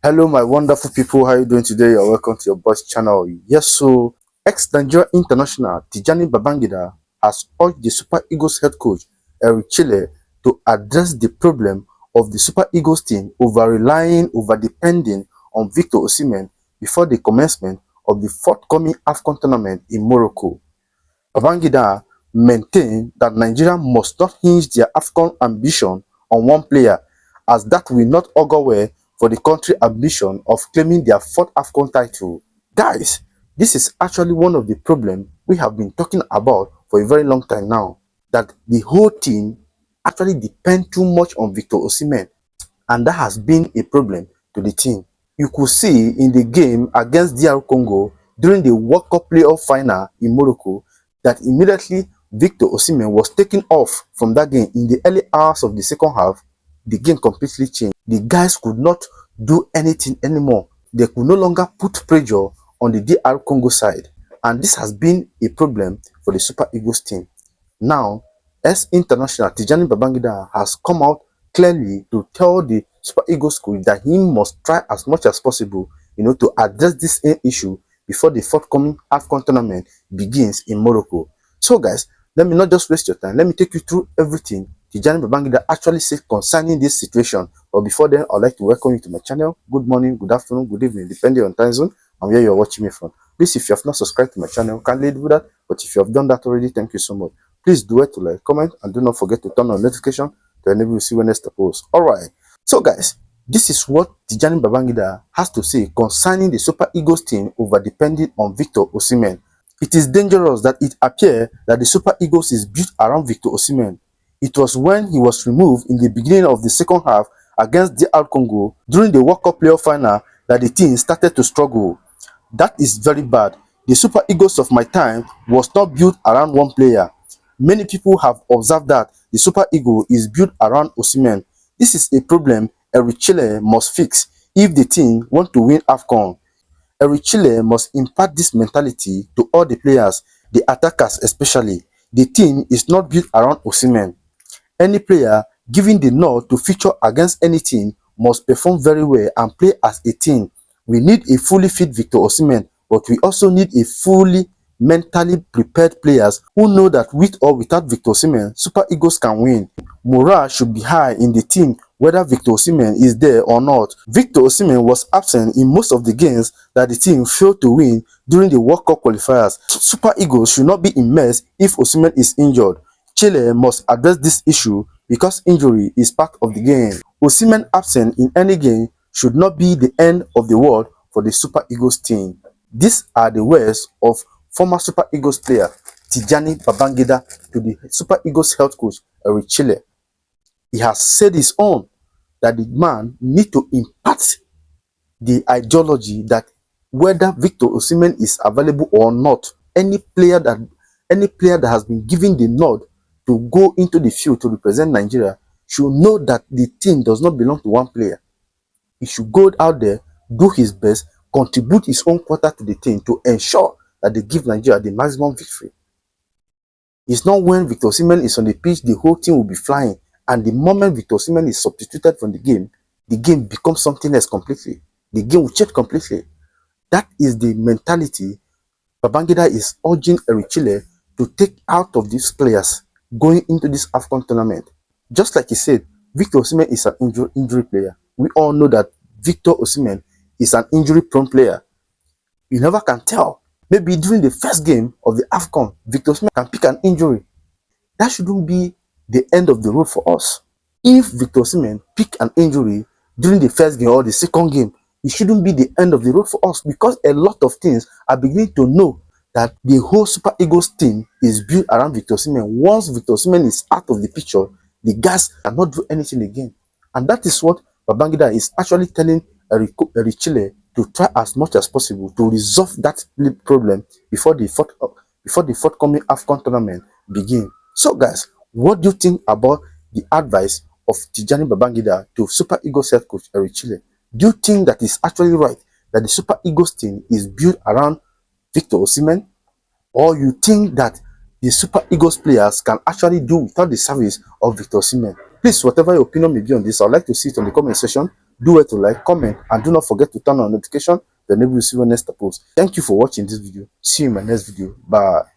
Hello, my wonderful people. How are you doing today? You're welcome to your boss channel. Yes, so ex-Nigeria international Tijani Babaginda has urged the Super Eagles head coach Eric Chelle to address the problem of the Super Eagles team over depending on Victor Osimhen before the commencement of the forthcoming Afcon tournament in Morocco. Babangida maintained that Nigeria must not hinge their Afcon ambition on one player, as that will not augur well for the country's ambition of claiming their fourth Afcon title. Guys, this is actually one of the problems we have been talking about for a very long time now, that the whole team actually depend too much on Victor Osimhen, and that has been a problem to the team. You could see in the game against DR Congo during the World Cup playoff final in Morocco that immediately Victor Osimhen was taken off from that game in the early hours of the second half. The game completely changed. The guys could not do anything anymore. They could no longer put pressure on the DR Congo side, and this has been a problem for the Super Eagles team. Now, ex-international Tijani Babaginda has come out clearly to tell the Super Eagles coach that he must try as much as possible, to address this issue before the forthcoming Afcon tournament begins in Morocco. So, guys, let me not just waste your time. Let me take you through everything Tijani Babaginda actually said concerning this situation. But before then, I'd like to welcome you to my channel. Good morning, good afternoon, good evening, depending on time zone and where you're watching me from. Please, if you have not subscribed to my channel, kindly do that. But if you have done that already, thank you so much. Please do it to like, comment, and do not forget to turn on notification to enable you to see when next post. Alright, so guys, this is what Tijani Babaginda has to say concerning the Super Eagles team over depending on Victor Osimhen. It is dangerous that it appears that the Super Eagles is built around Victor Osimhen. It was when he was removed in the beginning of the second half against DR Congo during the World Cup playoff final that the team started to struggle. That is very bad. The Super Eagles of my time was not built around one player. Many people have observed that the Super Eagle is built around Osimhen. This is a problem Eric Chelle must fix if the team want to win Afcon. Eric Chelle must impart this mentality to all the players, the attackers especially. The team is not built around Osimhen. Any player given the nod to feature against any team must perform very well and play as a team. We need a fully fit Victor Osimhen, but we also need a fully mentally prepared players who know that with or without Victor Osimhen, Super Eagles can win. Morale should be high in the team whether Victor Osimhen is there or not. Victor Osimhen was absent in most of the games that the team failed to win during the World Cup qualifiers. Super Eagles should not be immersed if Osimhen is injured. Chelle must address this issue because injury is part of the game. Osimhen absent in any game should not be the end of the world for the Super Eagles team. These are the words of former Super Eagles player Tijani Babaginda to the Super Eagles health coach Eric Chelle. He has said his own that the man need to impart the ideology that whether Victor Osimhen is available or not, any player that has been given the nod to go into the field to represent Nigeria should know that the team does not belong to one player. He should go out there, do his best, contribute his own quota to the team to ensure that they give Nigeria the maximum victory. It's not when Victor Osimhen is on the pitch, the whole team will be flying. And the moment Victor Osimhen is substituted from the game becomes something else completely. The game will change completely. That is the mentality Babangida is urging Eric Chelle to take out of these players going into this Afcon tournament. Just like he said, Victor Osimhen is an injury player. We all know that Victor Osimhen is an injury-prone player. You never can tell. Maybe during the first game of the Afcon, Victor Osimhen can pick an injury. That shouldn't be the end of the road for us. If Victor Osimhen pick an injury during the first game or the second game, it shouldn't be the end of the road for us, because a lot of things are beginning to know that the whole Super Eagles team is built around Victor Osimhen. Once Victor Osimhen is out of the picture, the guys cannot do anything again. And that is what Babangida is actually telling Eric Chelle to try as much as possible to resolve that problem before the forthcoming Afcon tournament begin. So guys, what do you think about the advice of Tijani Babaginda to Super Eagles head coach Eric Chelle? Do you think that is actually right that the Super Eagles team is built around Victor Osimhen? Or you think that the Super Eagles players can actually do without the service of Victor Osimhen? Please, whatever your opinion may be on this, I'd like to see it on the comment section. Do it to like, comment, and do not forget to turn on notification to enable you see when next post. Thank you for watching this video. See you in my next video. Bye.